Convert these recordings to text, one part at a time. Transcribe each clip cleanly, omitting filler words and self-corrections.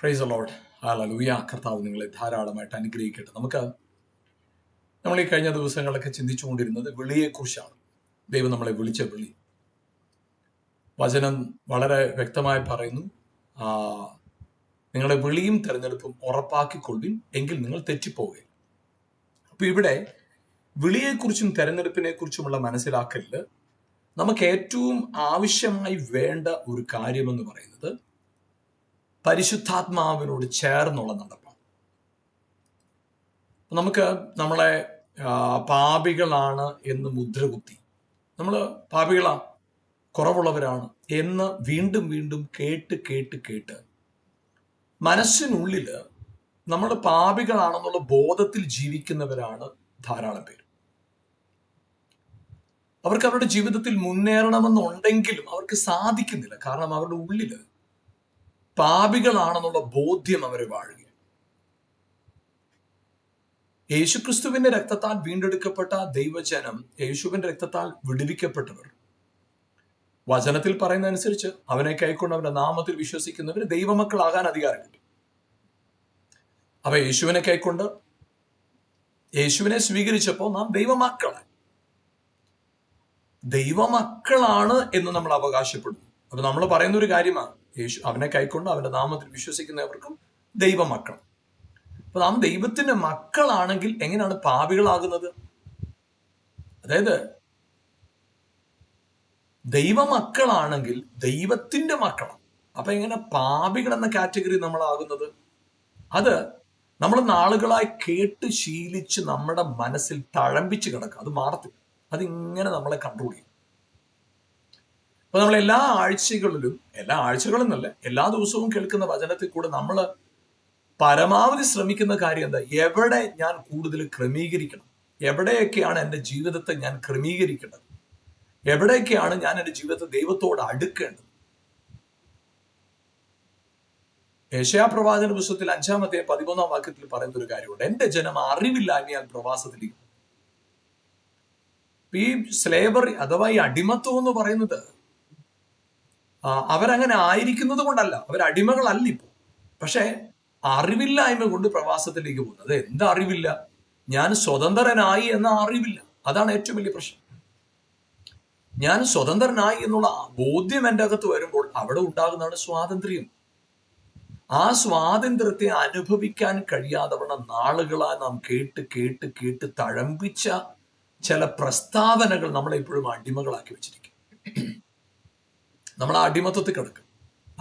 Praise the Lord. Hallelujah. കർത്താവ് നിങ്ങളെ ധാരാളമായിട്ട് അനുഗ്രഹിക്കട്ടെ. നമ്മൾ ഈ കഴിഞ്ഞ ദിവസങ്ങളൊക്കെ ചിന്തിച്ചുകൊണ്ടിരുന്നത് വിളിയെക്കുറിച്ചാണ്. ദൈവം നമ്മളെ വിളിച്ച വിളി. വചനം വളരെ വ്യക്തമായി പറയുന്നു, നിങ്ങളുടെ വിളിയും തെരഞ്ഞെടുപ്പും ഉറപ്പാക്കിക്കൊള്ളുവിൻ, എങ്കിൽ നിങ്ങൾ തെറ്റിപ്പോവുകയില്ല. അപ്പൊ ഇവിടെ വിളിയെക്കുറിച്ചും തെരഞ്ഞെടുപ്പിനെ കുറിച്ചുമുള്ള മനസ്സിലാക്കലിൽ നമുക്ക് ഏറ്റവും ആവശ്യമായി വേണ്ട ഒരു കാര്യമെന്ന് പറയുന്നത് പരിശുദ്ധാത്മാവിനോട് ചേർന്നുള്ള നടപ്പാണ്. നമുക്ക് നമ്മളെ പാപികളാണ് എന്ന് മുദ്രകുത്തി, നമ്മൾ പാപികളാണ്, കുറവുള്ളവരാണ് എന്ന് വീണ്ടും വീണ്ടും കേട്ട് കേട്ട് കേട്ട് മനസ്സിനുള്ളിൽ നമ്മൾ പാപികളാണെന്നുള്ള ബോധത്തിൽ ജീവിക്കുന്നവരാണ് ധാരാളം പേര്. അവർക്ക് അവരുടെ ജീവിതത്തിൽ മുന്നേറണമെന്നുണ്ടെങ്കിലും അവർക്ക് സാധിക്കുന്നില്ല. കാരണം അവരുടെ ഉള്ളിൽ പാപികളാണെന്നുള്ള ബോധ്യം അവരെ വാഴുക. യേശുക്രിസ്തുവിന്റെ രക്തത്താൽ വീണ്ടെടുക്കപ്പെട്ട ദൈവജനം, യേശുവിന്റെ രക്തത്താൽ വിടുവിക്കപ്പെട്ടവർ, വചനത്തിൽ പറയുന്ന അനുസരിച്ച് അവനെ കൈക്കൊണ്ട് അവന്റെ നാമത്തിൽ വിശ്വസിക്കുന്നവര് ദൈവമക്കളാകാൻ അധികാരം കിട്ടും. അപ്പൊ യേശുവിനെ കൈക്കൊണ്ട് യേശുവിനെ സ്വീകരിച്ചപ്പോൾ നാം ദൈവമക്കളാണ് എന്ന് നമ്മൾ അവകാശപ്പെടുന്നു. അപ്പൊ നമ്മൾ പറയുന്ന ഒരു കാര്യമാണ്, യേശു അവനെ കൈക്കൊണ്ട് അവന്റെ നാമത്തിൽ വിശ്വസിക്കുന്നവർക്കും ദൈവമക്കൾ. അപ്പൊ നാം ദൈവത്തിന്റെ മക്കളാണെങ്കിൽ എങ്ങനെയാണ് പാപികളാകുന്നത്? അതായത് ദൈവമക്കളാണെങ്കിൽ ദൈവത്തിന്റെ മക്കളാണ്. അപ്പൊ എങ്ങനെ പാപികൾ എന്ന കാറ്റഗറി നമ്മളാകുന്നത്? അത് നമ്മൾ നാളുകളായി കേട്ട് ശീലിച്ച് നമ്മുടെ മനസ്സിൽ തഴമ്പിച്ച് കിടക്കുക. അത് മാറത്തില്ല. അതിങ്ങനെ നമ്മളെ കൺട്രോൾ ചെയ്യും. അപ്പൊ നമ്മൾ എല്ലാ ആഴ്ചകളും എന്നല്ല, എല്ലാ ദിവസവും കേൾക്കുന്ന വചനത്തിൽ കൂടെ നമ്മൾ പരമാവധി ശ്രമിക്കുന്ന കാര്യം എന്താ? എവിടെ ഞാൻ കൂടുതൽ ക്രമീകരിക്കണം, എവിടെയൊക്കെയാണ് എൻ്റെ ജീവിതത്തെ ഞാൻ ക്രമീകരിക്കേണ്ടത്, എവിടെയൊക്കെയാണ് ഞാൻ എൻ്റെ ജീവിതത്തെ ദൈവത്തോട് അടുക്കേണ്ടത്. യെശയ്യാ പ്രവാചന പുസ്തകത്തിൽ 5-13 പറയുന്ന ഒരു കാര്യമുണ്ട്, എൻ്റെ ജനം അറിവില്ലായ്മയാൽ പ്രവാസത്തിലേക്ക്. ഈ സ്ലേവറി അഥവാ ഈ അടിമത്വം എന്ന് പറയുന്നത് അവരങ്ങനെ ആയിരിക്കുന്നത് കൊണ്ടല്ല, അവരടിമകളല്ല ഇപ്പോൾ. പക്ഷെ അറിവില്ലായ്മ കൊണ്ട് പ്രവാസത്തിലേക്ക് പോകുന്നത്. അത് എന്താ അറിവില്ല? ഞാൻ സ്വതന്ത്രനായി എന്ന അറിവില്ല. അതാണ് ഏറ്റവും വലിയ പ്രശ്നം. ഞാൻ സ്വതന്ത്രനായി എന്നുള്ള ബോധ്യം എൻ്റെ അകത്ത് വരുമ്പോൾ അവിടെ ഉണ്ടാകുന്നതാണ് സ്വാതന്ത്ര്യം. ആ സ്വാതന്ത്ര്യത്തെ അനുഭവിക്കാൻ കഴിയാതവണ്ണം നാളുകളായി നാം കേട്ട് കേട്ട് കേട്ട് തഴമ്പിച്ച ചില പ്രസ്താവനകൾ നമ്മളെ ഇപ്പോഴും അടിമകളാക്കി വെച്ചിരിക്കും. നമ്മൾ ആ അടിമത്വത്തിൽ കിടക്കും.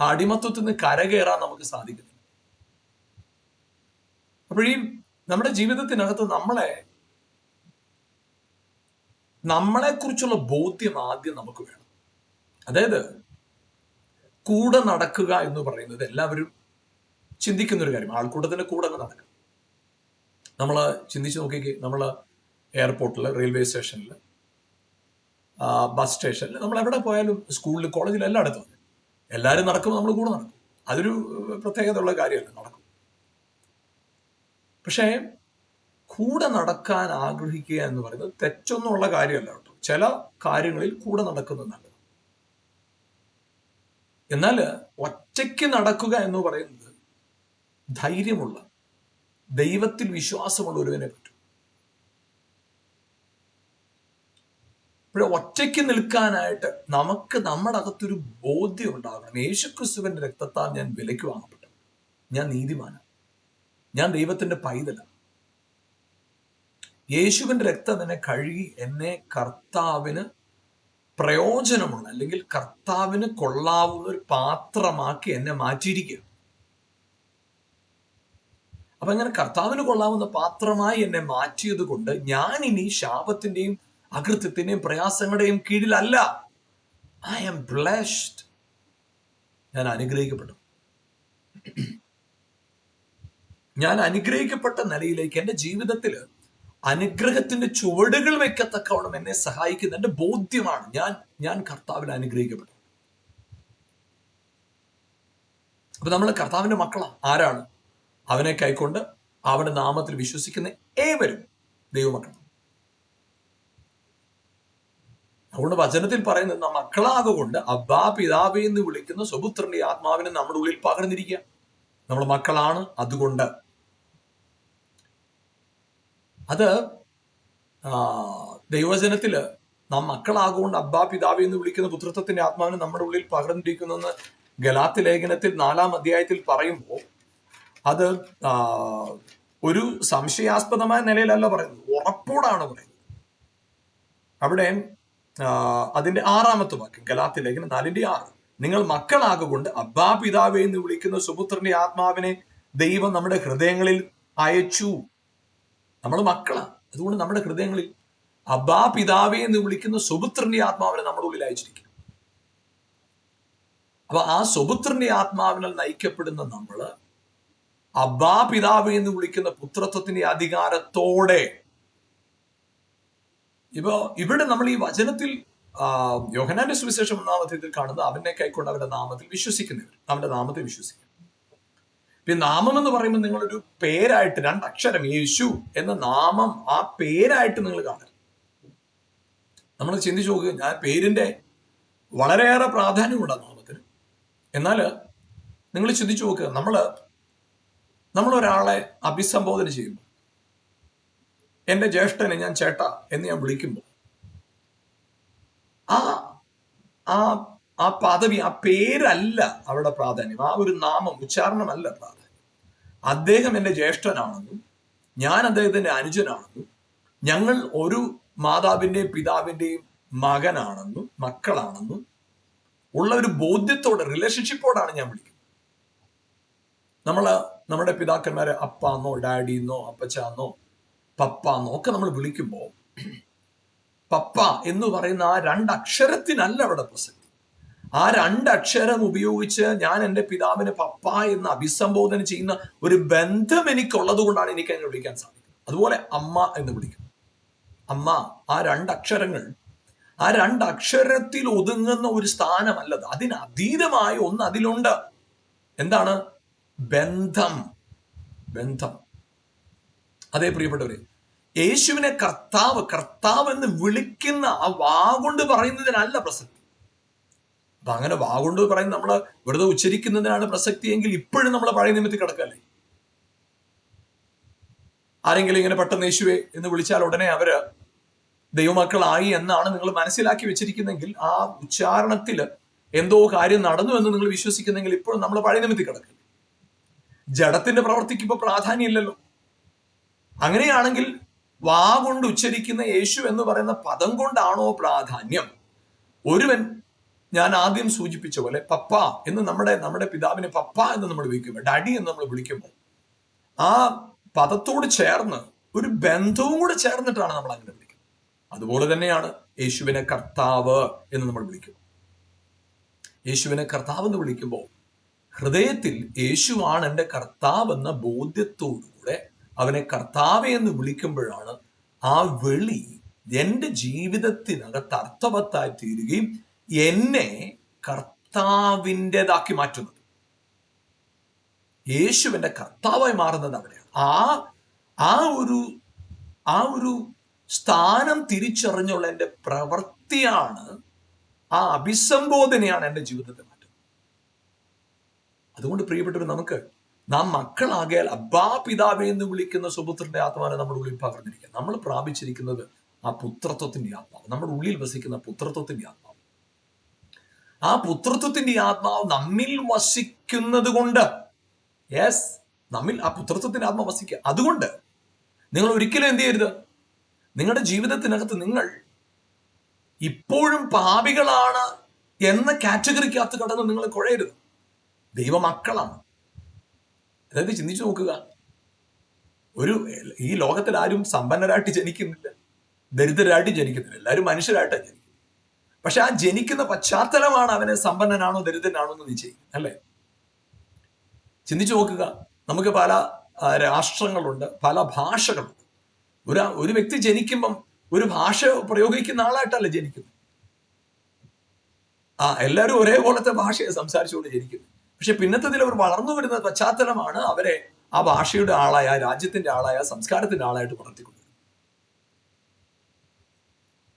ആ അടിമത്വത്തിൽ നിന്ന് കരകയറാൻ നമുക്ക് സാധിക്കുന്നില്ല. അപ്പോഴീ നമ്മുടെ ജീവിതത്തിനകത്ത് നമ്മളെ കുറിച്ചുള്ള ബോധ്യം ആദ്യം നമുക്ക് വേണം. അതായത് കൂടെ നടക്കുക എന്ന് പറയുന്നത് എല്ലാവരും ചിന്തിക്കുന്ന ഒരു കാര്യം. ആൾക്കൂട്ടത്തിന്റെ കൂടെ നടക്കുക. നമ്മൾ ചിന്തിച്ച് നോക്കിക്കേ, നമ്മൾ എയർപോർട്ടിൽ, റെയിൽവേ സ്റ്റേഷനിൽ, ബസ് സ്റ്റേഷനിൽ, നമ്മൾ എവിടെ പോയാലും, സ്കൂളിൽ, കോളേജിൽ, എല്ലായിടത്തും എല്ലാവരും നടക്കുമ്പോൾ നമ്മൾ കൂടെ നടക്കും. അതൊരു പ്രത്യേകത ഉള്ള കാര്യമല്ല, നടക്കും. പക്ഷേ കൂടെ നടക്കാൻ ആഗ്രഹിക്കുക എന്ന് പറയുന്നത് തെറ്റൊന്നുമുള്ള കാര്യമല്ല കേട്ടോ. ചില കാര്യങ്ങളിൽ കൂടെ നടക്കുന്നത് നല്ലത്. എന്നാൽ ഒറ്റയ്ക്ക് നടക്കുക എന്ന് പറയുന്നത് ധൈര്യമുള്ള, ദൈവത്തിൽ വിശ്വാസമുള്ള ഒരുവനെ പറ്റും. ഒറ്റയ്ക്ക് നിൽക്കാനായിട്ട് നമുക്ക് നമ്മുടെ അകത്തൊരു ബോധ്യം ഉണ്ടാകണം. യേശുക്രിസ്തുവിന്റെ രക്തത്താൽ ഞാൻ വിലയ്ക്ക് വാങ്ങപ്പെട്ടു, ഞാൻ നീതിമാനാണ്, ഞാൻ ദൈവത്തിന്റെ പൈതലാണ്. യേശുവിന്റെ രക്തം എന്നെ കഴുകി എന്നെ കർത്താവിന് പ്രയോജനമുള്ള, അല്ലെങ്കിൽ കർത്താവിന് കൊള്ളാവുന്ന ഒരു പാത്രമാക്കി എന്നെ മാറ്റിയിരിക്കുക. അപ്പൊ അങ്ങനെ കർത്താവിന് കൊള്ളാവുന്ന പാത്രമായി എന്നെ മാറ്റിയത് കൊണ്ട് ഞാൻ ഇനി ശാപത്തിന്റെയും അകൃത്യത്തിന്റെയും പ്രയാസങ്ങളുടെയും കീഴിലല്ല. I am blessed. ഞാൻ അനുഗ്രഹിക്കപ്പെട്ടു. ഞാൻ അനുഗ്രഹിക്കപ്പെട്ട നിലയിലേക്ക് എൻ്റെ ജീവിതത്തിൽ അനുഗ്രഹത്തിന്റെ ചുവടുകൾ വെക്കത്തക്കവണ്ണം എന്നെ സഹായിക്കുന്ന എൻ്റെ ബോധ്യമാണ് ഞാൻ കർത്താവിൽ അനുഗ്രഹിക്കപ്പെട്ടു. അപ്പൊ നമ്മൾ കർത്താവിന്റെ മക്കളാണ്. ആരാണ്? അവനെ കൈക്കൊണ്ട് അവന്റെ നാമത്തിൽ വിശ്വസിക്കുന്ന ഏവരും ദൈവമക്കളാണ്. അതുകൊണ്ട് വചനത്തിൽ പറയുന്നത് നാം മക്കളാകൊണ്ട് അബ്ബാ പിതാവേ എന്ന് വിളിക്കുന്ന സ്വപുത്രന്റെ ആത്മാവിനെ നമ്മുടെ ഉള്ളിൽ പകർന്നിരിക്കുക. നമ്മൾ മക്കളാണ്. അതുകൊണ്ട് അത് ദൈവവചനത്തില് നാം മക്കളാകൊണ്ട് അബ്ബാ പിതാവി എന്ന് വിളിക്കുന്ന പുത്രത്വത്തിന്റെ ആത്മാവിനെ നമ്മുടെ ഉള്ളിൽ പകർന്നിരിക്കുന്നെന്ന് ഗലാത്യ ലേഖനത്തിൽ 4-ാം അധ്യായത്തിൽ പറയുമ്പോൾ അത് ഒരു സംശയാസ്പദമായ നിലയിലല്ല പറയുന്നത്, ഉറപ്പോടാണ് പറയുന്നത്. അവിടെ അതിന്റെ 6-ാമത്തെ വാക്യം, ഗലാത്യ ലേഖനം 4:6, നിങ്ങൾ മക്കളാകൊണ്ട് അബ്ബാ പിതാവേ എന്ന് വിളിക്കുന്ന സുപുത്രന്റെ ആത്മാവിനെ ദൈവം നമ്മുടെ ഹൃദയങ്ങളിൽ അയച്ചു. നമ്മൾ മക്കളാണ്, അതുകൊണ്ട് നമ്മുടെ ഹൃദയങ്ങളിൽ അബ്ബാ പിതാവേ എന്ന് വിളിക്കുന്ന സുപുത്രന്റെ ആത്മാവിനെ നമ്മുടെ ഉള്ളിൽ അയച്ചിരിക്കും. അപ്പൊ ആ സുപുത്രന്റെ ആത്മാവിനാൽ നയിക്കപ്പെടുന്ന നമ്മള് അബ്ബാ പിതാവേ എന്ന് വിളിക്കുന്ന പുത്രത്വത്തിന്റെ അധികാരത്തോടെ, ഇപ്പൊ ഇവിടെ നമ്മൾ ഈ വചനത്തിൽ യോഹന്നാന്റെ സുവിശേഷം 1-ാം അധ്യായത്തിൽ കാണുന്നത് അവനെ കൈക്കൊണ്ട് അവന്റെ നാമത്തിൽ വിശ്വസിക്കുന്നവർ, അവന്റെ നാമത്തിൽ വിശ്വസിക്കും. പിന്നെ നാമം എന്ന് പറയുമ്പോൾ നിങ്ങളൊരു പേരായിട്ട് 2 അക്ഷരം യേശു എന്ന നാമം, ആ പേരായിട്ട് നിങ്ങൾ കാണരുത്. നമ്മൾ ചിന്തിച്ചു നോക്കുക, ഞാൻ പേരിന്റെ വളരെയേറെ പ്രാധാന്യമുണ്ട് നാമത്തിന്. എന്നാൽ നിങ്ങൾ ചിന്തിച്ചു നോക്കുക, നമ്മളൊരാളെ അഭിസംബോധന ചെയ്യുമ്പോൾ, എന്റെ ജ്യേഷ്ഠനെ ഞാൻ ചേട്ടാ എന്ന് ഞാൻ വിളിക്കുമ്പോൾ, ആ പദവി, ആ പേരല്ല അവിടെ പ്രാധാന്യം, ആ ഒരു നാമം, ഉച്ചാരണമല്ല പ്രാധാന്യം. അദ്ദേഹം എന്റെ ജ്യേഷ്ഠനാണെന്നും ഞാൻ അദ്ദേഹത്തിന്റെ അനുജനാണെന്നും ഞങ്ങൾ ഒരു മാതാവിന്റെയും പിതാവിന്റെയും മകനാണെന്നും മക്കളാണെന്നും ഉള്ള ഒരു ബോധ്യത്തോടെ, റിലേഷൻഷിപ്പോടാണ് ഞാൻ വിളിക്കുന്നത്. നമ്മുടെ പിതാക്കന്മാരെ അപ്പാന്നോ ഡാഡിന്നോ അപ്പച്ചാന്നോ പപ്പാന്നോ ഒക്കെ നമ്മൾ വിളിക്കുമ്പോൾ, പപ്പ എന്ന് പറയുന്ന ആ 2 അക്ഷരത്തിനല്ല അവിടെ പ്രസക്തി. ആ 2 അക്ഷരം ഉപയോഗിച്ച് ഞാൻ എൻ്റെ പിതാവിനെ പപ്പ എന്ന് അഭിസംബോധന ചെയ്യുന്ന ഒരു ബന്ധം എനിക്കുള്ളത് കൊണ്ടാണ് എനിക്ക് അങ്ങനെ വിളിക്കാൻ സാധിക്കുന്നത്. അതുപോലെ അമ്മ എന്ന് വിളിക്കും. അമ്മ, ആ 2 അക്ഷരങ്ങൾ, ആ 2 അക്ഷരത്തിൽ ഒതുങ്ങുന്ന ഒരു സ്ഥാനമല്ലത്. അതിനതീതമായ ഒന്ന് അതിലുണ്ട്. എന്താണ്? ബന്ധം. അതേ പ്രിയപ്പെട്ടവരെ, യേശുവിനെ കർത്താവ് എന്ന് വിളിക്കുന്ന ആ വാഗൊണ്ട് പറയുന്നതിനല്ല പ്രസക്തി. അപ്പൊ അങ്ങനെ വാഗൊണ്ട് പറയുന്ന നമ്മള് വെറുതെ ഉച്ചരിക്കുന്നതിനാണ് പ്രസക്തി എങ്കിൽ ഇപ്പോഴും നമ്മൾ പഴയ നിയമത്തിൽ കിടക്കല്ലേ. ആരെങ്കിലും ഇങ്ങനെ പെട്ടെന്ന് യേശുവെ എന്ന് വിളിച്ചാൽ ഉടനെ അവര് ദൈവമക്കളായി എന്നാണ് നിങ്ങൾ മനസ്സിലാക്കി വെച്ചിരിക്കുന്നെങ്കിൽ, ആ ഉച്ചാരണത്തില് എന്തോ കാര്യം നടന്നു എന്ന് നിങ്ങൾ വിശ്വസിക്കുന്നെങ്കിൽ ഇപ്പോഴും നമ്മൾ പഴയ നിയമത്തിൽ കിടക്കില്ല. ജഡത്തിന്റെ പ്രവർത്തിക്ക് ഇപ്പൊ പ്രാധാന്യം ഇല്ലല്ലോ. അങ്ങനെയാണെങ്കിൽ വാ കൊണ്ട് ഉച്ചരിക്കുന്ന യേശു എന്ന് പറയുന്ന പദം കൊണ്ടാണോ പ്രാധാന്യം? ഒരുവൻ, ഞാൻ ആദ്യം സൂചിപ്പിച്ച പോലെ, പപ്പ എന്ന് നമ്മുടെ പിതാവിനെ പപ്പ എന്ന് നമ്മൾ വിളിക്കുമ്പോൾ, ഡാഡി എന്ന് നമ്മൾ വിളിക്കുമ്പോൾ, ആ പദത്തോട് ചേർന്ന് ഒരു ബന്ധവും കൂടെ ചേർന്നിട്ടാണ് നമ്മൾ അങ്ങനെ വിളിക്കുന്നത്. അതുപോലെ തന്നെയാണ് യേശുവിനെ കർത്താവ് എന്ന് നമ്മൾ വിളിക്കും. യേശുവിനെ കർത്താവ് എന്ന് വിളിക്കുമ്പോൾ ഹൃദയത്തിൽ യേശുവാണ് എൻ്റെ കർത്താവ് എന്ന ബോധ്യത്തോടുകൂടെ അവനെ കർത്താവ് എന്ന് വിളിക്കുമ്പോഴാണ് ആ വിളി എൻ്റെ ജീവിതത്തിനകത്ത് അർത്ഥവത്തായി തീരുകയും എന്നെ കർത്താവിൻ്റെതാക്കി മാറ്റുന്നത്. യേശുവിൻ്റെ കർത്താവായി മാറുന്നത് അവിടെയാണ്. ആ ഒരു സ്ഥാനം തിരിച്ചറിഞ്ഞുള്ള എൻ്റെ പ്രവൃത്തിയാണ്, ആ അഭിസംബോധനയാണ് എൻ്റെ ജീവിതത്തെ മാറ്റുന്നത്. അതുകൊണ്ട് പ്രിയപ്പെട്ടവർ, നാം മക്കളാകിയാൽ അബ്ബാ പിതാവേ എന്ന് വിളിക്കുന്ന സുപുത്രന്റെ ആത്മാവിനെ നമ്മുടെ ഉള്ളിൽ പകർന്നിരിക്കുക. നമ്മൾ പ്രാപിച്ചിരിക്കുന്നത് ആ പുത്രത്വത്തിന്റെ ആത്മാവ്, നമ്മുടെ ഉള്ളിൽ വസിക്കുന്ന പുത്രത്വത്തിന്റെ ആത്മാവ്. ആ പുത്രത്വത്തിന്റെ ആത്മാവ് നമ്മിൽ വസിക്കുന്നത് കൊണ്ട്, നമ്മിൽ ആ പുത്രത്വത്തിന്റെ ആത്മാവ് വസിക്കുക. അതുകൊണ്ട് നിങ്ങൾ ഒരിക്കലും എന്ത് ചെയ്യരുത്, നിങ്ങളുടെ ജീവിതത്തിനകത്ത് നിങ്ങൾ ഇപ്പോഴും പാപികളാണ് എന്ന കാറ്റഗറിക്കകത്ത് കടന്ന് നിങ്ങൾ കുഴയരുത്. ദൈവമക്കളാണ്. അതായത് ചിന്തിച്ചു നോക്കുക, ഈ ലോകത്തിൽ ആരും സമ്പന്നരായിട്ട് ജനിക്കുന്നില്ല, ദരിദ്രരായിട്ട് ജനിക്കുന്നില്ല. എല്ലാവരും മനുഷ്യരായിട്ടാണ് ജനിക്കുന്നത്. പക്ഷെ ആ ജനിക്കുന്ന പശ്ചാത്തലമാണ് അവനെ സമ്പന്നനാണോ ദരിദ്രനാണോ എന്ന് നിശ്ചയിക്കും, അല്ലേ? ചിന്തിച്ചു നോക്കുക, നമുക്ക് പല രാഷ്ട്രങ്ങളുണ്ട്, പല ഭാഷകളുണ്ട്. ഒരു വ്യക്തി ജനിക്കുമ്പം ഒരു ഭാഷ പ്രയോഗിക്കുന്ന ആളായിട്ടല്ല ജനിക്കുന്നത്. എല്ലാവരും ഒരേപോലത്തെ ഭാഷയെ സംസാരിച്ചുകൊണ്ട് ജനിക്കുന്നു. പക്ഷെ പിന്നത്തതിൽ അവർ വളർന്നു വരുന്ന പശ്ചാത്തലമാണ് അവരെ ആ ഭാഷയുടെ ആളായ, രാജ്യത്തിന്റെ ആളായ, സംസ്കാരത്തിന്റെ ആളായിട്ട് വളർത്തിക്കൊണ്ടിരുന്നത്.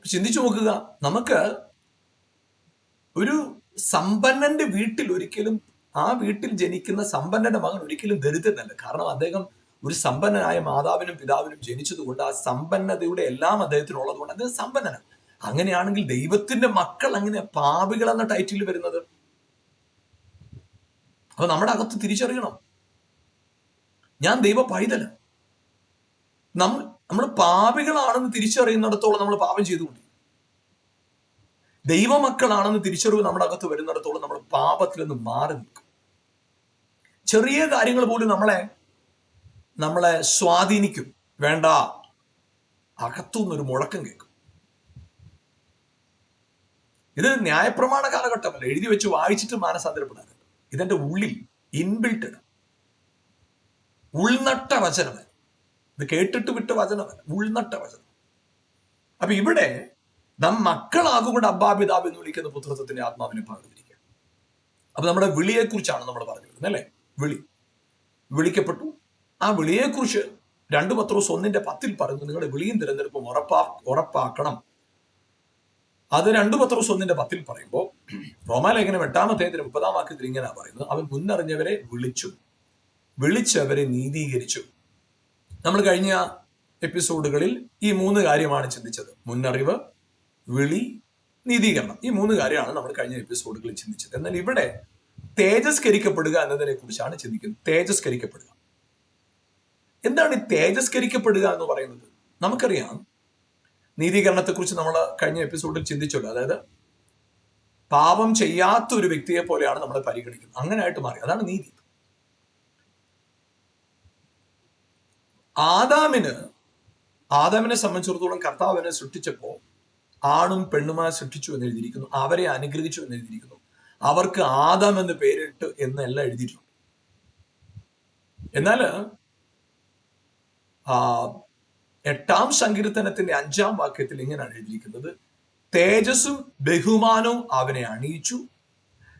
ചിന്തിച്ചു നോക്കുക, നമുക്ക് ഒരു സമ്പന്നന്റെ വീട്ടിൽ ഒരിക്കലും ആ വീട്ടിൽ ജനിക്കുന്ന സമ്പന്നന്റെ മകൻ ഒരിക്കലും ദരിദ്രനല്ല. കാരണം അദ്ദേഹം ഒരു സമ്പന്നനായ മാതാവിനും പിതാവിനും ജനിച്ചതുകൊണ്ട് ആ സമ്പന്നതയുടെ എല്ലാം അദ്ദേഹത്തിനുള്ളതുകൊണ്ട് അദ്ദേഹം സമ്പന്നനാണ്. അങ്ങനെയാണെങ്കിൽ ദൈവത്തിന്റെ മക്കൾ അങ്ങനെ പാപികൾ എന്ന ടൈറ്റിൽ വരുന്നത്? അപ്പൊ നമ്മുടെ അകത്ത് തിരിച്ചറിയണം, ഞാൻ ദൈവ പൈതല്. നമ്മൾ പാപികളാണെന്ന് തിരിച്ചറിയുന്നിടത്തോളം നമ്മൾ പാപം ചെയ്തുകൊണ്ട്, ദൈവമക്കളാണെന്ന് തിരിച്ചറിവ് നമ്മുടെ അകത്ത് വരുന്നിടത്തോളം നമ്മൾ പാപത്തിൽ നിന്ന് മാറി നിൽക്കും. ചെറിയ കാര്യങ്ങൾ പോലും നമ്മളെ സ്വാധീനിക്കും. വേണ്ട, അകത്തുനിന്നൊരു മുഴക്കം കേൾക്കും. ഇത് ന്യായപ്രമാണ കാലഘട്ടമല്ല, എഴുതി വെച്ച് വായിച്ചിട്ട് മാനസാന്തരപ്പെടാൻ. ഇതെന്റെ ഉള്ളിൽ ഇൻബിൽറ്റഡ് ഉൾനട്ട വചനമല്ല. ഇത് കേട്ടിട്ട് വിട്ട വചനമല്ല, ഉൾനട്ട വചനം. അപ്പൊ ഇവിടെ നാം മക്കളാകുകൊണ്ട് അബ്ബാപിതാബ് എന്ന് വിളിക്കുന്ന പുത്രത്വത്തിന്റെ ആത്മാവിനെ പകർന്നിരിക്കുക. അപ്പൊ നമ്മുടെ വിളിയെക്കുറിച്ചാണ് നമ്മൾ പറഞ്ഞു വരുന്നത് അല്ലെ. വിളിക്കപ്പെട്ടു. ആ വിളിയെക്കുറിച്ച് 2 പത്രോസ് 1:10 പറഞ്ഞു, നിങ്ങളുടെ വിളിയും തിരഞ്ഞെടുപ്പും ഉറപ്പാക്കണം. അത് 2 പത്രോസ് 1:10 പറയുമ്പോൾ റോമാലേഖനം 8:30 ഇങ്ങനെ പറയുന്നത്, അവൻ മുന്നറിഞ്ഞവരെ വിളിച്ചവരെ നീതീകരിച്ചു. നമ്മൾ കഴിഞ്ഞ എപ്പിസോഡുകളിൽ ഈ 3 കാര്യമാണ് ചിന്തിച്ചത്. മുന്നറിവ്, വിളി, നീതീകരണം. ഈ 3 കാര്യമാണ് നമ്മൾ കഴിഞ്ഞ എപ്പിസോഡുകളിൽ ചിന്തിച്ചത്. എന്നാൽ ഇവിടെ തേജസ്കരിക്കപ്പെടുക എന്നതിനെ കുറിച്ചാണ് ചിന്തിക്കുന്നത്. തേജസ്കരിക്കപ്പെടുക. എന്താണ് ഈ തേജസ്കരിക്കപ്പെടുക എന്ന് പറയുന്നത്? നമുക്കറിയാം, നീതീകരണത്തെക്കുറിച്ച് നമ്മൾ കഴിഞ്ഞ എപ്പിസോഡിൽ ചിന്തിച്ചല്ലോ. അതായത് പാപം ചെയ്യാത്ത ഒരു വ്യക്തിയെ പോലെയാണ് നമ്മളെ പരിഗണിക്കുന്നത്. അങ്ങനെ ആയിട്ട് മാറി. അതാണ് നീതി. ആദാമിനെ സംബന്ധിച്ചിടത്തോളം കർത്താവിനെ സൃഷ്ടിച്ചപ്പോൾ ആണും പെണ്ണുമായി സൃഷ്ടിച്ചു എന്ന് എഴുതിയിരിക്കുന്നു. അവരെ അനുഗ്രഹിച്ചു എന്ന് എഴുതിയിരിക്കുന്നു. അവർക്ക് ആദാം എന്ന് പേരിട്ട് എന്നെല്ലാം എഴുതിയിട്ടുണ്ട്. എന്നാൽ 8-ാം സങ്കീർത്തനത്തിന്റെ 5-ാം വാക്യത്തിൽ ഇങ്ങനെയാണ് എഴുതിയിരിക്കുന്നത്, തേജസ്സും ബഹുമാനവും അവനെ അണിയിച്ചു,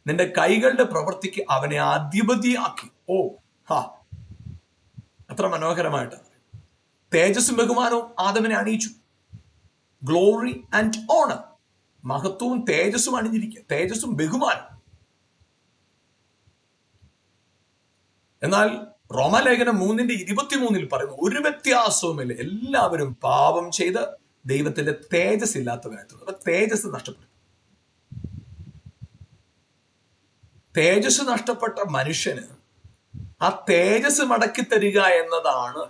നിന്റെ കൈകളുടെ പ്രവൃത്തിക്ക് അവനെ അധിപതിയാക്കി. അത്ര മനോഹരമായിട്ടാണ്. തേജസ്സും ബഹുമാനവും ആദമിനെ അണിയിച്ചു. Glory and honour. മഹത്വവും തേജസ്സും അണിഞ്ഞിരിക്കുക, തേജസ്സും ബഹുമാനം. എന്നാൽ റോമാലേഖനം 3:23 പറയുന്നു, ഒരു വ്യത്യാസവുമില്ല, എല്ലാവരും പാപം ചെയ്ത് ദൈവത്തിന്റെ തേജസ് ഇല്ലാത്തവരായിട്ടുണ്ട്. അപ്പൊ തേജസ് നഷ്ടപ്പെട്ടു. തേജസ് നഷ്ടപ്പെട്ട മനുഷ്യന് ആ തേജസ് മടക്കി തരിക എന്നതാണ്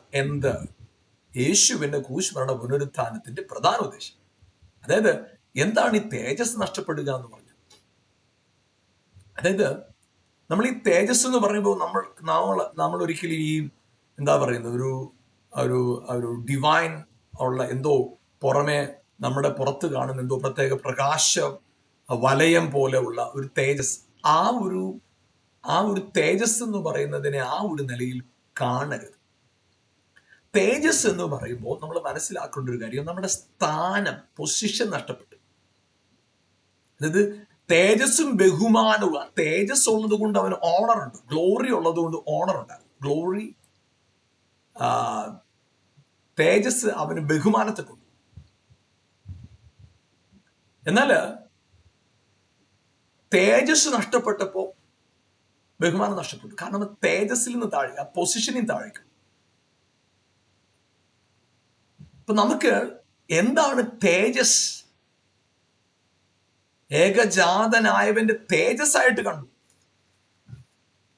യേശുവിന്റെ ക്രൂശുമരണ പുനരുത്ഥാനത്തിന്റെ പ്രധാന ഉദ്ദേശം. അതായത് എന്താണ് ഈ തേജസ് നഷ്ടപ്പെടുക എന്ന് പറഞ്ഞത്? അതായത് നമ്മൾ ഈ തേജസ് എന്ന് പറയുമ്പോൾ നമ്മൾ ഒരിക്കലും ഈ എന്താ പറയുന്നത്, ഒരു ഡിവൈൻ ഉള്ള എന്തോ പുറമെ നമ്മുടെ പുറത്ത് കാണുന്ന എന്തോ പ്രത്യേക പ്രകാശ വലയം പോലെ ഉള്ള ഒരു തേജസ്, ആ ഒരു തേജസ് എന്ന് പറയുന്നതിനെ ആ ഒരു നിലയിൽ കാണരുത്. തേജസ് എന്ന് പറയുമ്പോൾ നമ്മൾ മനസ്സിലാക്കേണ്ട ഒരു കാര്യം, നമ്മുടെ സ്ഥാനം, പൊസിഷൻ നഷ്ടപ്പെട്ടു. അതായത് തേജസ്സും ബഹുമാനവും, ആ തേജസ് ഉള്ളത് കൊണ്ട് അവന് ഓണർ ഉണ്ട്, ഗ്ലോറി ഉള്ളത് കൊണ്ട് ഓണർ ഉണ്ടാകും. ഗ്ലോറി, തേജസ് അവന് ബഹുമാനത്തെ കൊണ്ടു. എന്നാൽ തേജസ് നഷ്ടപ്പെട്ടപ്പോ ബഹുമാനം നഷ്ടപ്പെട്ടു. കാരണം തേജസ്സിൽ നിന്ന് താഴെ, ആ പൊസിഷനിൽ താഴേക്ക്. അപ്പൊ നമുക്ക് എന്താണ് തേജസ്? ഏകജാതനായവന്റെ തേജസ് ആയിട്ട് കണ്ടു.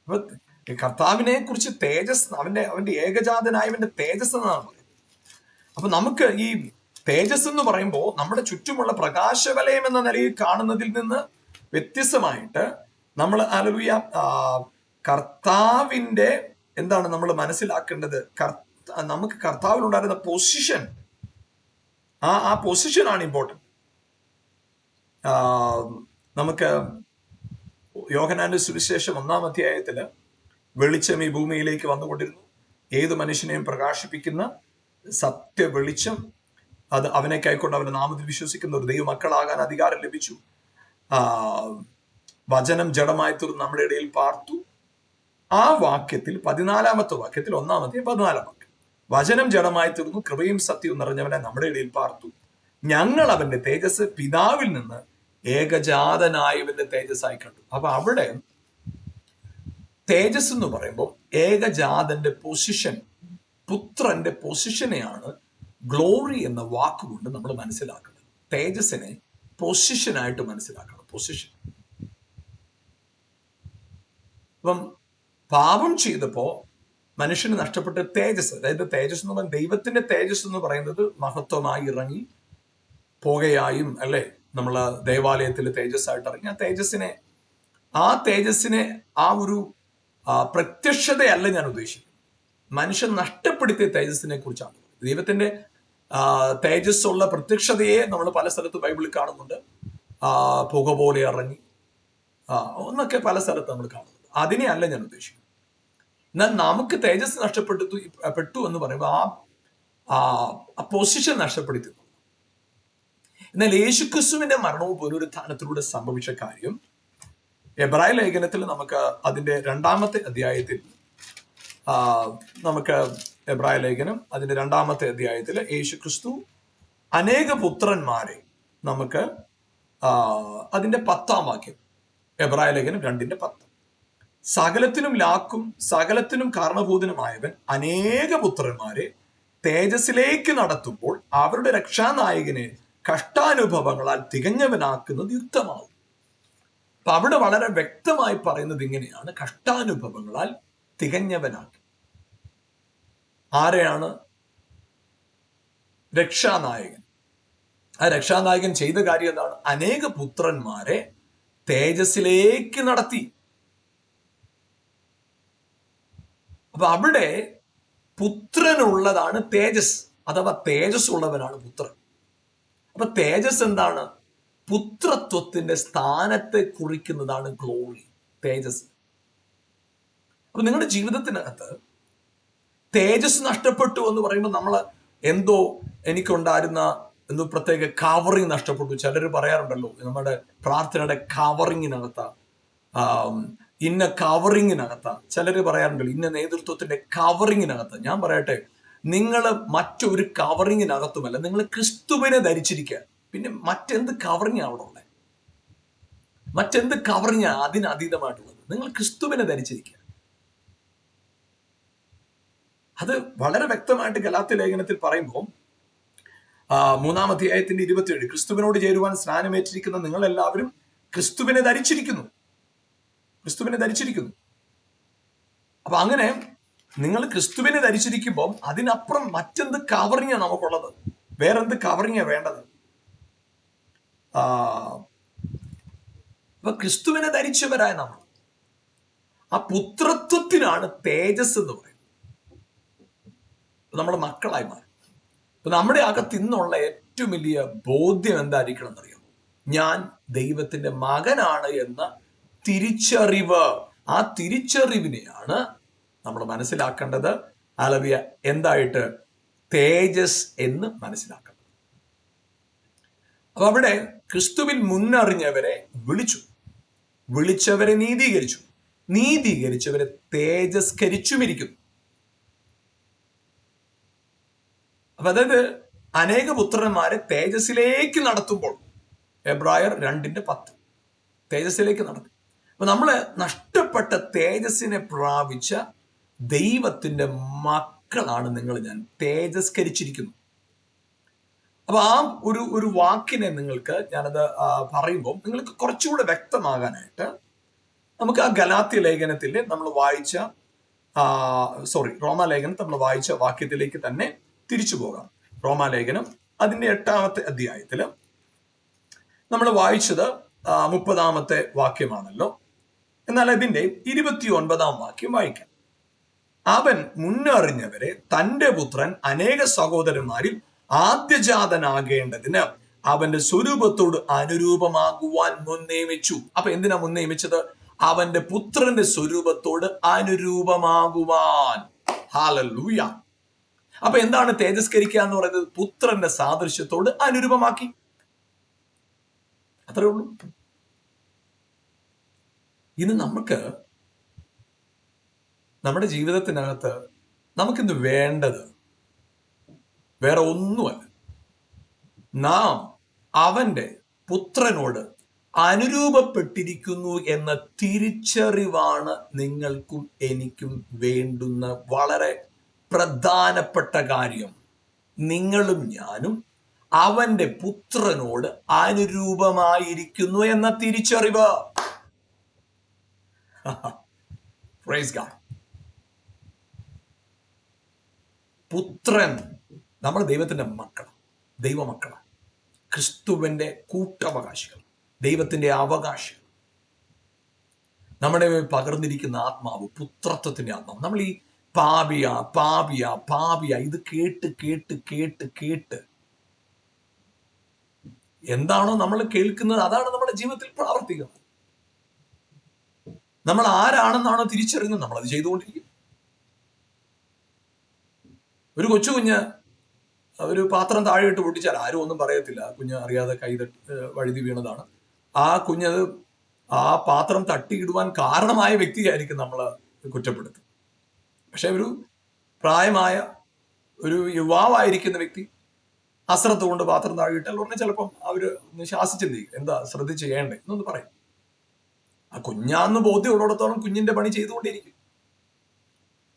അപ്പൊ കർത്താവിനെ കുറിച്ച് തേജസ്, അവന്റെ ഏകജാതനായവന്റെ തേജസ് എന്നാണ് പറയുന്നത്. അപ്പൊ നമുക്ക് ഈ തേജസ് എന്ന് പറയുമ്പോൾ നമ്മുടെ ചുറ്റുമുള്ള പ്രകാശവലയം എന്ന നിലയിൽ കാണുന്നതിൽ നിന്ന് വ്യത്യസ്തമായിട്ട് നമ്മൾ കർത്താവിന്റെ എന്താണ് നമ്മൾ മനസ്സിലാക്കേണ്ടത്? നമുക്ക് കർത്താവിനുണ്ടായിരുന്ന പൊസിഷൻ, ആ പൊസിഷനാണ് ഇമ്പോർട്ടൻറ്റ്. നമുക്ക് യോഹന്നാന്റെ സുവിശേഷം 1-ാം അധ്യായത്തില് വെളിച്ചം ഈ ഭൂമിയിലേക്ക് വന്നുകൊണ്ടിരുന്നു, ഏത് മനുഷ്യനെയും പ്രകാശിപ്പിക്കുന്ന സത്യ വെളിച്ചം, അത് അവനെ കൈക്കൊണ്ട് അവന്റെ നാമത്തിൽ വിശ്വസിക്കുന്ന ഒരു ദൈവമക്കളാകാൻ അധികാരം ലഭിച്ചു. വചനം ജഡമായി തീർന്ന് നമ്മുടെ ഇടയിൽ പാർത്തു. ആ വാക്യത്തിൽ 14-ാമത്തെ വാക്യത്തിൽ 1-ാം അധ്യായം 14-ാം വാക്യം, വചനം ജഡമായി തീർന്നു, കൃപയും സത്യവും നിറഞ്ഞവനെ നമ്മുടെ ഇടയിൽ പാർത്തു, ഞങ്ങൾ അവന്റെ തേജസ് പിതാവിൽ നിന്ന് ഏകജാതനായവന്റെ തേജസ്സായി കണ്ടു. അപ്പൊ അവിടെ തേജസ് എന്ന് പറയുമ്പോൾ ഏകജാതന്റെ പൊസിഷൻ, പുത്രന്റെ പൊസിഷനെയാണ് ഗ്ലോറി എന്ന വാക്കുകൊണ്ട് നമ്മൾ മനസ്സിലാക്കുന്നത്. തേജസ്സിനെ പൊസിഷനായിട്ട് മനസ്സിലാക്കണം. പൊസിഷൻ. അപ്പം പാപം ചെയ്തപ്പോ മനുഷ്യന് നഷ്ടപ്പെട്ട തേജസ്, അതായത് തേജസ് എന്ന് പറയുന്നത്, ദൈവത്തിന്റെ തേജസ് എന്ന് പറയുന്നത് മഹത്വമായി ഇറങ്ങി പുകയായും അല്ലെ നമ്മള് ദേവാലയത്തിൽ തേജസ്സായിട്ട് ഇറങ്ങി ആ തേജസ്സിനെ ആ ഒരു പ്രത്യക്ഷതയല്ല ഞാൻ ഉദ്ദേശിക്കുന്നത്. മനുഷ്യൻ നഷ്ടപ്പെടുത്തിയ തേജസ്സിനെ കുറിച്ചാണ്. ദൈവത്തിന്റെ തേജസ്സുള്ള പ്രത്യക്ഷതയെ നമ്മൾ പല സ്ഥലത്ത് ബൈബിളിൽ കാണുന്നുണ്ട്. പുക പോലെ ഇറങ്ങി ഒന്നൊക്കെ പല സ്ഥലത്ത് നമ്മൾ കാണുന്നുണ്ട്. അതിനെ അല്ല ഞാൻ ഉദ്ദേശിക്കുന്നത്. എന്നാൽ നമുക്ക് തേജസ് നഷ്ടപ്പെട്ടു എന്ന് പറയുമ്പോൾ ആ പൊസിഷൻ നഷ്ടപ്പെടുത്തി. എന്നാൽ യേശുക്രിസ്തുവിന്റെ മരണവും പുനരുത്ഥാനത്തിലൂടെ സംഭവിച്ച കാര്യം എബ്രായ ലേഖനത്തിൽ നമുക്ക് അതിന്റെ 2-ാമത്തെ അധ്യായത്തിൽ നമുക്ക് എബ്രായ ലേഖനം അതിന്റെ 2-ാമത്തെ അധ്യായത്തിൽ യേശുക്രിസ്തു അനേക പുത്രന്മാരെ നമുക്ക് അതിന്റെ 10-ാം വാക്യം, എബ്രായ ലേഖനം 2:10, സകലത്തിനും ലാക്കും സകലത്തിനും കാരണഭൂതനുമായവൻ അനേക പുത്രന്മാരെ തേജസ്സിലേക്ക് നടത്തുമ്പോൾ അവരുടെ രക്ഷാനായകനെ കഷ്ടാനുഭവങ്ങളാൽ തികഞ്ഞവനാക്കുന്നത് യുക്തമാവും. അപ്പൊ അവിടെ വളരെ വ്യക്തമായി പറയുന്നത് ഇങ്ങനെയാണ്: കഷ്ടാനുഭവങ്ങളാൽ തികഞ്ഞവനാക്കി. ആരെയാണ്? രക്ഷാനായകൻ. ആ രക്ഷാനായകൻ ചെയ്ത കാര്യം എന്താണ്? അനേക പുത്രന്മാരെ തേജസ്സിലേക്ക് നടത്തി. അപ്പൊ അവിടെ പുത്രനുള്ളതാണ് തേജസ്, അഥവാ തേജസ് ഉള്ളവനാണ് പുത്രൻ. അപ്പൊ തേജസ് എന്താണ്? പുത്രത്വത്തിന്റെ സ്ഥാനത്തെ കുറിക്കുന്നതാണ് ഗ്ലോറി, തേജസ്. അപ്പൊ നിങ്ങളുടെ ജീവിതത്തിനകത്ത് തേജസ് നഷ്ടപ്പെട്ടു എന്ന് പറയുമ്പോൾ നമ്മൾ എനിക്കുണ്ടായിരുന്ന പ്രത്യേക കവറിങ് നഷ്ടപ്പെട്ടു. ചിലർ പറയാറുണ്ടല്ലോ, നമ്മുടെ പ്രാർത്ഥനയുടെ കവറിങ്ങിനകത്ത്, ഇന്ന കവറിങ്ങിനകത്ത്, ചിലർ പറയാറുണ്ടല്ലോ ഇന്ന നേതൃത്വത്തിന്റെ കവറിങ്ങിനകത്ത്. ഞാൻ പറയട്ടെ, നിങ്ങൾ മറ്റൊരു കവറിങ്ങിനകത്തുമല്ല, നിങ്ങൾ ക്രിസ്തുവിനെ ധരിച്ചിരിക്കുക. പിന്നെ മറ്റെന്ത് കവറിങ് അവിടെ ഉള്ളത്? മറ്റെന്ത് കവറിങ് അതിനതീതമായിട്ടുള്ളത്? നിങ്ങൾ ക്രിസ്തുവിനെ ധരിച്ചിരിക്കുക. അത് വളരെ വ്യക്തമായിട്ട് ഗലാത്യ ലേഖനത്തിൽ പറയുമ്പോൾ 3-ാം അധ്യായത്തിന്റെ 27, ക്രിസ്തുവിനോട് ചേരുവാൻ സ്നാനമേറ്റിരിക്കുന്ന നിങ്ങൾ എല്ലാവരും ക്രിസ്തുവിനെ ധരിച്ചിരിക്കുന്നു. ക്രിസ്തുവിനെ ധരിച്ചിരിക്കുന്നു. അപ്പൊ അങ്ങനെ നിങ്ങൾ ക്രിസ്തുവിനെ ധരിച്ചിരിക്കുമ്പോൾ അതിനപ്പുറം മറ്റെന്ത് കവറിങ്ങാണ് നമുക്കുള്ളത്? വേറെന്ത് കവറിങ്ങാണ് വേണ്ടത്? അപ്പൊ ക്രിസ്തുവിനെ ധരിച്ചവരായ നമ്മൾ ആ പുത്രത്വത്തിനാണ് തേജസ് എന്ന് പറയുന്നത്. നമ്മുടെ മക്കളായി മാറും. അപ്പൊ നമ്മുടെ അകത്ത് ഇന്നുള്ള ഏറ്റവും വലിയ ബോധ്യം എന്തായിരിക്കണം എന്നറിയാമോ? ഞാൻ ദൈവത്തിന്റെ മകനാണ് എന്ന തിരിച്ചറിവ്. ആ തിരിച്ചറിവിനെയാണ് നമ്മൾ മനസ്സിലാക്കേണ്ടത്. ഹല്ലേലൂയ. എന്തായിട്ട്? തേജസ് എന്ന് മനസ്സിലാക്കണം. അപ്പൊ അവിടെ ക്രിസ്തുവിൽ മുന്നറിഞ്ഞവരെ വിളിച്ചവരെ നീതീകരിച്ചവരെ തേജസ്കരിച്ചുമിരിക്കുന്നു. അപ്പൊ അതായത് അനേക പുത്രന്മാരെ തേജസ്സിലേക്ക് നടത്തുമ്പോൾ, എബ്രായർ 2:10, തേജസ്സിലേക്ക് നടത്തി. അപ്പൊ നമ്മള് നഷ്ടപ്പെട്ട തേജസ്സിനെ പ്രാപിച്ച ദൈവത്തിന്റെ മക്കളാണ് ഞാൻ. തേജസ്കരിച്ചിരിക്കുന്നു. അപ്പൊ ആ ഒരു വാക്കിനെ ഞാനത് പറയുമ്പോൾ നിങ്ങൾക്ക് കുറച്ചുകൂടെ വ്യക്തമാകാനായിട്ട് നമുക്ക് ആ ഗലാത്യ ലേഖനത്തിൽ നമ്മൾ വായിച്ച റോമാലേഖനം നമ്മൾ വായിച്ച വാക്യത്തിലേക്ക് തന്നെ തിരിച്ചു പോകാം. റോമാലേഖനം അതിന്റെ 8-ാമത്തെ അധ്യായത്തില് നമ്മൾ വായിച്ചത് 30-ാമത്തെ വാക്യമാണല്ലോ. എന്നാൽ അതിന്റെ 29-ാം വാക്യം വായിക്കാം. അവൻ മുന്നറിഞ്ഞവരെ തന്റെ പുത്രൻ അനേക സഹോദരന്മാരിൽ ആദ്യജാതനാകേണ്ടതിന് അവന്റെ സ്വരൂപത്തോട് അനുരൂപമാകുവാൻ മുൻനിയമിച്ചു. അപ്പൊ എന്തിനാ മുൻനിയമിച്ചത്? അവന്റെ പുത്രന്റെ സ്വരൂപത്തോട് അനുരൂപമാകുവാൻ. ഹല്ലേലൂയ. അപ്പൊ എന്താണ് തേജസ്കരിക്കുക എന്ന് പറയുന്നത്? പുത്രന്റെ സാദൃശ്യത്തോട് അനുരൂപമാക്കി. അത്രേ ഉള്ളൂ. ഇന്ന് നമുക്ക് നമ്മുടെ ജീവിതത്തിനകത്ത് നമുക്കിന്ന് വേണ്ടത് വേറെ ഒന്നുമല്ല. നാം അവന്റെ പുത്രനോട് അനുരൂപപ്പെട്ടിരിക്കുന്നു എന്ന തിരിച്ചറിവാണ് നിങ്ങൾക്കും എനിക്കും വേണ്ടുന്ന വളരെ പ്രധാനപ്പെട്ട കാര്യം. നിങ്ങളും ഞാനും അവന്റെ പുത്രനോട് അനുരൂപമായിരിക്കുന്നു എന്ന തിരിച്ചറിവ്. Praise God. പുത്രൻ, നമ്മൾ ദൈവത്തിന്റെ മക്കളാണ്, ദൈവമക്കളാണ്, ക്രിസ്തുവിന്റെ കൂട്ടവകാശികൾ, ദൈവത്തിന്റെ അവകാശികൾ. നമ്മുടെ പകർന്നിരിക്കുന്ന ആത്മാവ് പുത്രത്വത്തിന്റെ ആത്മാവ്. നമ്മൾ ഈ പാപിയ പാപിയ പാപിയ ഇത് കേട്ട് കേട്ട് കേട്ട് കേട്ട് എന്താണോ നമ്മൾ കേൾക്കുന്നത് അതാണ് നമ്മുടെ ജീവിതത്തിൽ പ്രാവർത്തിക്കുന്നത്. നമ്മൾ ആരാണെന്നാണോ തിരിച്ചറിയുന്നത് നമ്മളത് ചെയ്തുകൊണ്ടിരിക്കും. ഒരു കൊച്ചു കുഞ്ഞ് ഒരു പാത്രം താഴെ ഇട്ട് പൊട്ടിച്ചാൽ ആരും ഒന്നും പറയത്തില്ല. കുഞ്ഞ് അറിയാതെ കൈ വഴുതി വീണതാണ്. ആ കുഞ്ഞത് ആ പാത്രം തട്ടിയിടുവാൻ കാരണമായ വ്യക്തിയായിരിക്കും നമ്മൾ കുറ്റപ്പെടുത്തും. പക്ഷെ ഒരു പ്രായമായ ഒരു യുവാവായിരിക്കുന്ന വ്യക്തി അശ്രദ്ധ കൊണ്ട് പാത്രം താഴെയിട്ടാൽ ഉടനെ ചിലപ്പം അവര് ശാസിച്ചിരിക്കും, എന്താ ശ്രദ്ധിച്ച് ചെയ്യേണ്ടേ എന്നൊന്ന് പറയും. ആ കുഞ്ഞാന്ന് ബോധ്യമുള്ളിടത്തോളം കുഞ്ഞിന്റെ പണി ചെയ്തുകൊണ്ടിരിക്കും.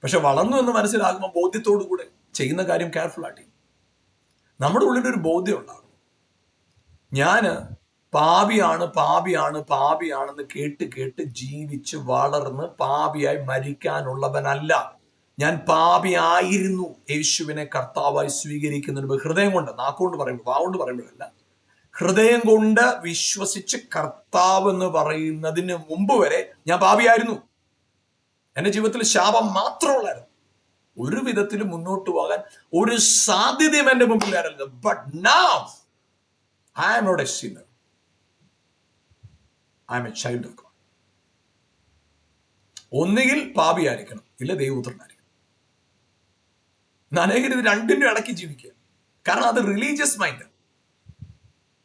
പക്ഷെ വളർന്നു എന്ന് മനസ്സിലാകുമ്പോൾ ബോധ്യത്തോടു കൂടെ ചെയ്യുന്ന കാര്യം കെയർഫുൾ ആയിട്ട്. നമ്മുടെ ഉള്ളിലൊരു ബോധ്യം ഉണ്ടാകും, ഞാന് പാപിയാണ് പാപിയാണ് പാപിയാണെന്ന് കേട്ട് കേട്ട് ജീവിച്ച് വളർന്ന് പാപിയായി മരിക്കാനുള്ളവനല്ല. ഞാൻ പാപിയായിരുന്നു. യേശുവിനെ കർത്താവായി സ്വീകരിക്കുന്നതിന് ഹൃദയം കൊണ്ട്, നാക്കുകൊണ്ട് പറയുമ്പോൾ, വാവുകൊണ്ട് പറയുമ്പോഴല്ല, ഹൃദയം കൊണ്ട് വിശ്വസിച്ച് കർത്താവ് എന്ന് പറയുന്നതിന് മുമ്പ് വരെ ഞാൻ പാപിയായിരുന്നു. എന്റെ ജീവിതത്തിൽ ശാപം മാത്രമുള്ളായിരുന്നു. ഒരു വിധത്തിൽ മുന്നോട്ട് പോകാൻ ഒരു സാധ്യതയും എന്റെ മുമ്പിലായിരുന്നു. But now I am not a sinner, I am a child of God. ഒന്നുകിൽ പാപിയായിരിക്കണം, ഇല്ല ദൈവപുത്രനായിരിക്കണം. അനേകർ ഇത് രണ്ടിനും ഇടയ്ക്ക് ജീവിക്കുക. കാരണം അത് റിലീജിയസ് മൈൻഡ്.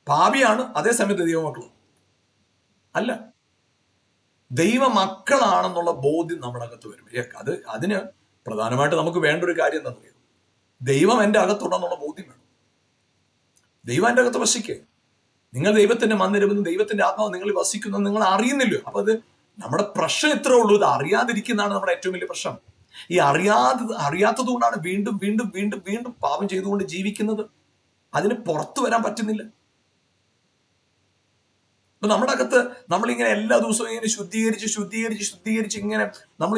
പാപിയാണ്, അതേസമയത്ത് ദൈവമക്കളും അല്ല. ദൈവമക്കളാണെന്നുള്ള ബോധ്യം നമ്മുടെ അകത്ത് വരും. അതിന് പ്രധാനമായിട്ട് നമുക്ക് വേണ്ട ഒരു കാര്യം എന്താ പറയുക, ദൈവം എൻ്റെ അകത്തുണ്ടെന്നുള്ള ബോധ്യം വേണം. ദൈവം എൻ്റെ അകത്ത് വസിക്കുക. നിങ്ങൾ ദൈവത്തിന്റെ മന്ദിരമെന്ന്, ദൈവത്തിന്റെ ആത്മാവ് നിങ്ങളിൽ വസിക്കുന്നു നിങ്ങൾ അറിയുന്നില്ലോ. അപ്പൊ അത് നമ്മുടെ പ്രശ്നം ഇത്രേ ഉള്ളൂ. ഇത് അറിയാതിരിക്കുന്നതാണ് നമ്മുടെ ഏറ്റവും വലിയ പ്രശ്നം. ഈ അറിയാത്തത് കൊണ്ടാണ് വീണ്ടും വീണ്ടും വീണ്ടും വീണ്ടും പാപം ചെയ്തുകൊണ്ട് ജീവിക്കുന്നത്. അതിന് പുറത്തു വരാൻ പറ്റുന്നില്ല. അപ്പൊ നമ്മുടെ അകത്ത് നമ്മളിങ്ങനെ എല്ലാ ദിവസവും ഇങ്ങനെ ശുദ്ധീകരിച്ച് ശുദ്ധീകരിച്ച് ശുദ്ധീകരിച്ച് ഇങ്ങനെ നമ്മൾ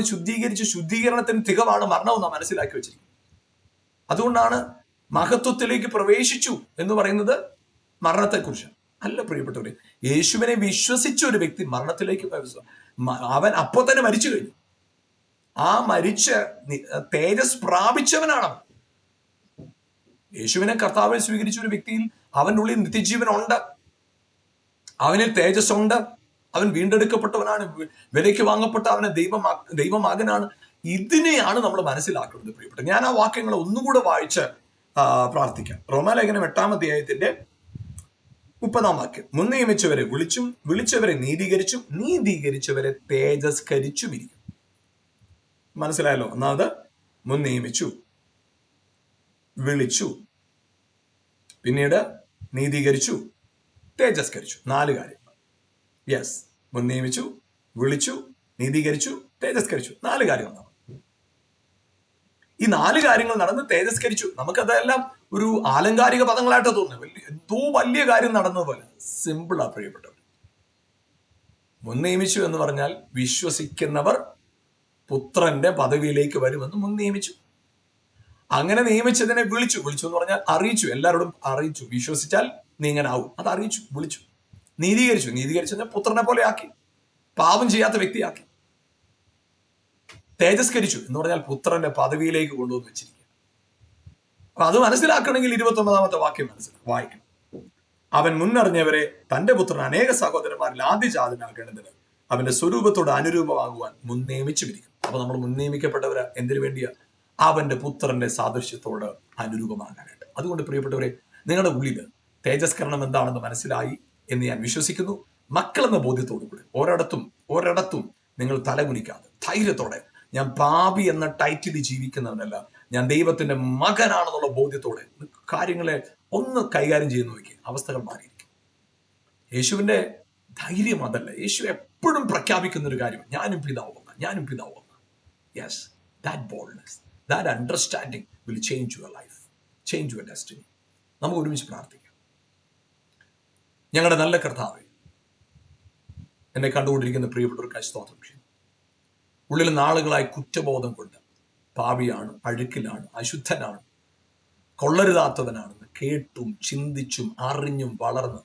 ശുദ്ധീകരണത്തിന് തികവാണ് മരണവും നാം മനസ്സിലാക്കി വെച്ചിരിക്കുന്നത്. അതുകൊണ്ടാണ് മഹത്വത്തിലേക്ക് പ്രവേശിച്ചു എന്ന് പറയുന്നത് മരണത്തെക്കുറിച്ച് അല്ല പ്രിയപ്പെട്ടവരെ. യേശുവിനെ വിശ്വസിച്ച ഒരു വ്യക്തി മരണത്തിലേക്ക് അവൻ അപ്പോൾ തന്നെ മരിച്ചു കഴിഞ്ഞു. ആ മരിച്ച തേജസ് പ്രാപിച്ചവനാണ് അവൻ. യേശുവിനെ കർത്താവിനെ സ്വീകരിച്ച ഒരു വ്യക്തിയിൽ അവൻ്റെ ഉള്ളിൽ നിത്യജീവൻ ഉണ്ട്, അവനിൽ തേജസ് ഉണ്ട്, അവൻ വീണ്ടെടുക്കപ്പെട്ടവനാണ്, വിലയ്ക്ക് വാങ്ങപ്പെട്ട അവനെ ദൈവമകനാണ്. ഇതിനെയാണ് നമ്മൾ മനസ്സിലാക്കുന്നത് പ്രിയപ്പെട്ട. ഞാൻ ആ വാക്യങ്ങൾ ഒന്നുകൂടെ വായിച്ച് പ്രാർത്ഥിക്കാം. റോമാലേഖനം 8-ാം അധ്യായത്തിന്റെ 30-ാം വാക്യം. മുൻ നിയമിച്ചവരെ വിളിച്ചും വിളിച്ചവരെ നീതീകരിച്ചും നീതീകരിച്ചവരെ തേജസ്കരിച്ചും ഇരിക്കും. മനസ്സിലായല്ലോ? ഒന്നാമത് മുൻ നിയമിച്ചു, വിളിച്ചു, പിന്നീട് നീതീകരിച്ചു, തേജസ്കരിച്ചു. 4 കാര്യങ്ങൾ. യെസ്, മുൻ നിയമിച്ചു, വിളിച്ചു, നീതീകരിച്ചു, തേജസ്കരിച്ചു. 4 കാര്യങ്ങൾ. ഈ 4 കാര്യങ്ങൾ നടന്ന് തേജസ്കരിച്ചു. നമുക്കതെല്ലാം ഒരു ആലങ്കാരിക പദങ്ങളായിട്ട് തോന്നുന്നു. എന്തോ വലിയ കാര്യം നടന്നതുപോലെ. സിമ്പിളാ പ്രിയപ്പെട്ടവർ. മുൻ നിയമിച്ചു എന്ന് പറഞ്ഞാൽ വിശ്വസിക്കുന്നവർ പുത്രന്റെ പദവിയിലേക്ക് വരുമെന്ന് മുൻ നിയമിച്ചു. അങ്ങനെ നിയമിച്ചതിനെ വിളിച്ചു. വിളിച്ചു എന്ന് പറഞ്ഞാൽ അറിയിച്ചു, എല്ലാവരോടും അറിയിച്ചു. വിശ്വസിച്ചാൽ നീ ഇങ്ങനെ ആവും, അത് അറിയിച്ചു, വിളിച്ചു. നീതീകരിച്ചു. നീതീകരിച്ചു പുത്രനെ പോലെ ആക്കി, പാപം ചെയ്യാത്ത വ്യക്തിയാക്കി. തേജസ്കരിച്ചു എന്ന് പറഞ്ഞാൽ പുത്രന്റെ പദവിയിലേക്ക് കൊണ്ടുവന്ന് വെച്ചിരിക്കുക. അപ്പൊ അത് മനസ്സിലാക്കണമെങ്കിൽ 29-ാമത്തെ വാക്യം വായിക്കണം. അവൻ മുന്നറിഞ്ഞവരെ തന്റെ പുത്രൻ അനേക സഹോദരന്മാരിൽ ആദ്യജാതനാകേണ്ടതിന് അവന്റെ സ്വരൂപത്തോട് അനുരൂപമാകുവാൻ മുൻ നിയമിച്ചുമിരിക്കും. അപ്പൊ നമ്മൾ മുൻ നിയമിക്കപ്പെട്ടവര് എന്തിനു വേണ്ടിയാ? അവന്റെ പുത്രന്റെ സാദൃശ്യത്തോട് അനുരൂപമാകാനായിട്ട്. അതുകൊണ്ട് പ്രിയപ്പെട്ടവരെ, നിങ്ങളുടെ ഉള്ളിൽ തേജസ്കരണം എന്താണെന്ന് മനസ്സിലായി എന്ന് ഞാൻ വിശ്വസിക്കുന്നു. മക്കളെന്ന ബോധ്യത്തോടു കൂടി ഒരിടത്തും നിങ്ങൾ തലകുനിക്കാതെ ധൈര്യത്തോടെ, ഞാൻ പാപി എന്ന ടൈറ്റിൽ ജീവിക്കുന്നവനല്ല, ഞാൻ ദൈവത്തിന്റെ മകനാണെന്നുള്ള ബോധ്യത്തോടെ കാര്യങ്ങളെ ഒന്ന് കൈകാര്യം ചെയ്യുന്ന നോക്കി അവസ്ഥകൾ മാറിയിരിക്കും. യേശുവിന്റെ ധൈര്യം അതല്ല. യേശു എപ്പോഴും പ്രഖ്യാപിക്കുന്ന ഒരു കാര്യം, ഞാനും പിതാവ്. Yes, that boldness, that understanding will change your life, change your destiny. നമുക്ക് ഒരുമിച്ച് പ്രാർത്ഥിക്കാം. ഞങ്ങളുടെ നല്ല കർത്താവേ, എന്നെ കണ്ടുകൊണ്ടിരിക്കുന്ന പ്രിയപ്പെട്ടവർക്കായി സ്തോത്രം ചെയ്യുന്നു. ഉള്ളിൽ നാളുകളായി കുറ്റബോധം കൊണ്ട് പാപിയാണ്, അഴുക്കിലാണ്, അശുദ്ധനാണ്, കൊള്ളരുതാത്തവനാണെന്ന് കേട്ടും ചിന്തിച്ചും അറിഞ്ഞും വളർന്ന്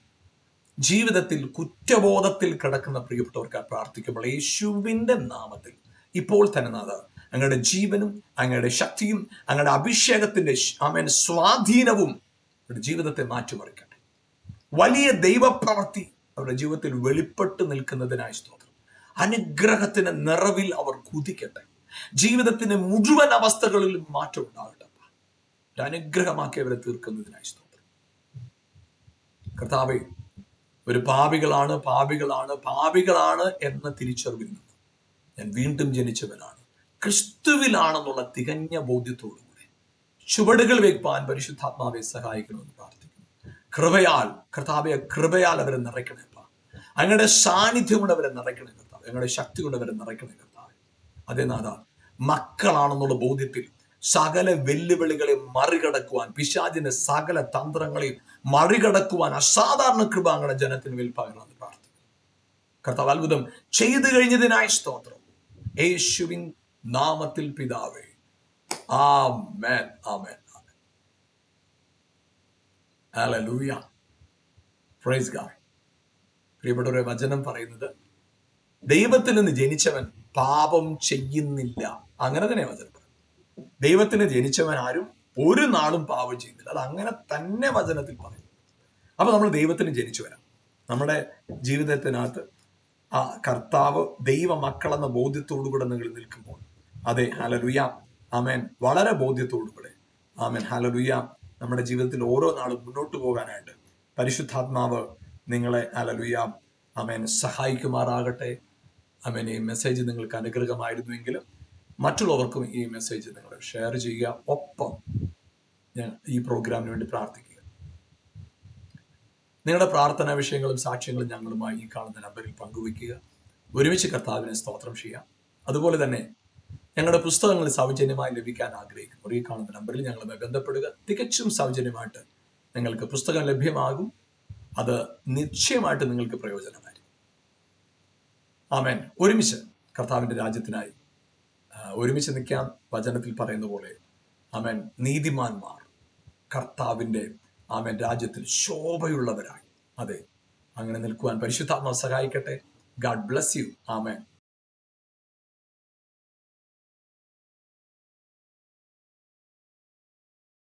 ജീവിതത്തിൽ കുറ്റബോധത്തിൽ കിടക്കുന്ന പ്രിയപ്പെട്ടവർക്കായി പ്രാർത്ഥിക്കുമ്പോൾ യേശുവിൻ്റെ നാമത്തിൽ ഇപ്പോൾ തന്നെ നാഥ, അങ്ങയുടെ ജീവനും അങ്ങയുടെ ശക്തിയും അങ്ങയുടെ അഭിഷേകത്തിന്റെ സ്വാധീനവും അവരുടെ ജീവിതത്തെ മാറ്റിമറിക്കട്ടെ. വലിയ ദൈവപ്രവൃത്തി അവരുടെ ജീവിതത്തിൽ വെളിപ്പെട്ട് നിൽക്കുന്നതിനായി സ്തോത്രം. അനുഗ്രഹത്തിന് നിറവിൽ അവർ കുതിക്കട്ടെ. ജീവിതത്തിന്റെ മുഴുവൻ അവസ്ഥകളിലും മാറ്റം ഉണ്ടാകട്ടെ. ഒരു അനുഗ്രഹമാക്കി അവരെ തീർക്കുന്നതിനായി സ്തോത്രം. കർത്താവേ, ഒരു പാപികളാണ് എന്ന തിരിച്ചറിവിൽ നിന്ന് ഞാൻ വീണ്ടും ജനിച്ചവനാണ്, ക്രിസ്തുവിലാണെന്നുള്ള തികഞ്ഞ ബോധ്യത്തോടുകൂടി ചുവടുകൾ വെക്കാൻ പരിശുദ്ധാത്മാവെ സഹായിക്കണമെന്ന് പ്രാർത്ഥിക്കുന്നു. കൃപയാൽ അവരെ നിറയ്ക്കണേ. അങ്ങയുടെ സാന്നിധ്യം കൊണ്ട് അവരെ നിറയ്ക്കണേ കർത്താവ്. അങ്ങയുടെ ശക്തി കൊണ്ട് അവരെ നിറയ്ക്കണേ കർത്താവ്. അതേ നാഥ, മക്കളാണെന്നുള്ള ബോധ്യത്തിൽ സകല വെല്ലുവിളികളെ മറികടക്കുവാൻ, പിശാചിന്റെ സകല തന്ത്രങ്ങളെയും മറികടക്കുവാൻ അസാധാരണ കൃപ അങ്ങയുടെ ജനത്തിന് വിൽപ്പാകണമെന്ന് പ്രാർത്ഥിക്കുന്നു. കർത്താവ് അത്ഭുതം ചെയ്തു കഴിഞ്ഞതിനായി സ്തോത്രം. യേശുവിൻ നാമത്തിൽ പിതാവേ, ആമേൻ, ആമേൻ, ആമേൻ. ഹല്ലേലൂയ, പ്രൈസ് ഗോഡ്. പ്രിയപ്പെട്ടവരെ, വചനം പറയുന്നത് ദൈവത്തിൽ നിന്ന് ജനിച്ചവൻ പാപം ചെയ്യുന്നില്ല. അങ്ങനെ തന്നെ വചനം പറയുന്നത്. ദൈവത്തിന് ജനിച്ചവൻ ആരും ഒരു നാളും പാപം ചെയ്യുന്നില്ല. അത് അങ്ങനെ തന്നെ വചനത്തിൽ പറയുന്നു. അപ്പൊ നമ്മൾ ദൈവത്തിന് ജനിച്ചു വരാം. നമ്മുടെ ജീവിതത്തിനകത്ത് ആ കർത്താവ് ദൈവ മക്കളെന്ന ബോധ്യത്തോടുകൂടെ നിങ്ങൾ നിൽക്കുമ്പോൾ, അതെ, ഹല്ലേലൂയ, ആമേൻ, വളരെ ബോധ്യത്തോടുകൂടെ, ആമേൻ, ഹല്ലേലൂയ, നമ്മുടെ ജീവിതത്തിൽ ഓരോ നാളും മുന്നോട്ട് പോകാനായിട്ട് പരിശുദ്ധാത്മാവ് നിങ്ങളെ, ഹല്ലേലൂയ, ആമേൻ, സഹായിക്കുമാറാകട്ടെ. ആമേൻ. ഈ മെസ്സേജ് നിങ്ങൾക്ക് അനുഗ്രഹമായിരുന്നുവെങ്കിലും മറ്റുള്ളവർക്കും ഈ മെസ്സേജ് നിങ്ങൾ ഷെയർ ചെയ്യുക. ഒപ്പം ഞാൻ ഈ പ്രോഗ്രാമിന് വേണ്ടി പ്രാർത്ഥിക്കുക. നിങ്ങളുടെ പ്രാർത്ഥനാ വിഷയങ്ങളും സാക്ഷ്യങ്ങളും ഞങ്ങളുമായി ഈ കാണുന്ന നമ്പറിൽ പങ്കുവയ്ക്കുക. ഒരുമിച്ച് കർത്താവിനെ സ്തോത്രം ചെയ്യാം. അതുപോലെ തന്നെ ഞങ്ങളുടെ പുസ്തകങ്ങൾ സൗജന്യമായി ലഭിക്കാൻ ആഗ്രഹിക്കുന്നു. ഈ കാണുന്ന നമ്പറിൽ ഞങ്ങളുമായി ബന്ധപ്പെടുക. തികച്ചും സൗജന്യമായിട്ട് നിങ്ങൾക്ക് പുസ്തകം ലഭ്യമാകും. അത് നിശ്ചയമായിട്ട് നിങ്ങൾക്ക് പ്രയോജനമായിരിക്കും. ആമേൻ. ഒരുമിച്ച് കർത്താവിന്റെ രാജ്യത്തിനായി ഒരുമിച്ച് നിൽക്കാൻ വചനത്തിൽ പറയുന്ന പോലെ, ആമേൻ, നീതിമാന്മാർ കർത്താവിന്റെ, ആമേൻ, രാജ്യത്തിൽ ശോഭയുള്ളവരായി, അതെ, അങ്ങനെ നിൽക്കുവാൻ പരിശുദ്ധാത്മാവ് സഹായിക്കട്ടെ. God bless you. ആമേൻ.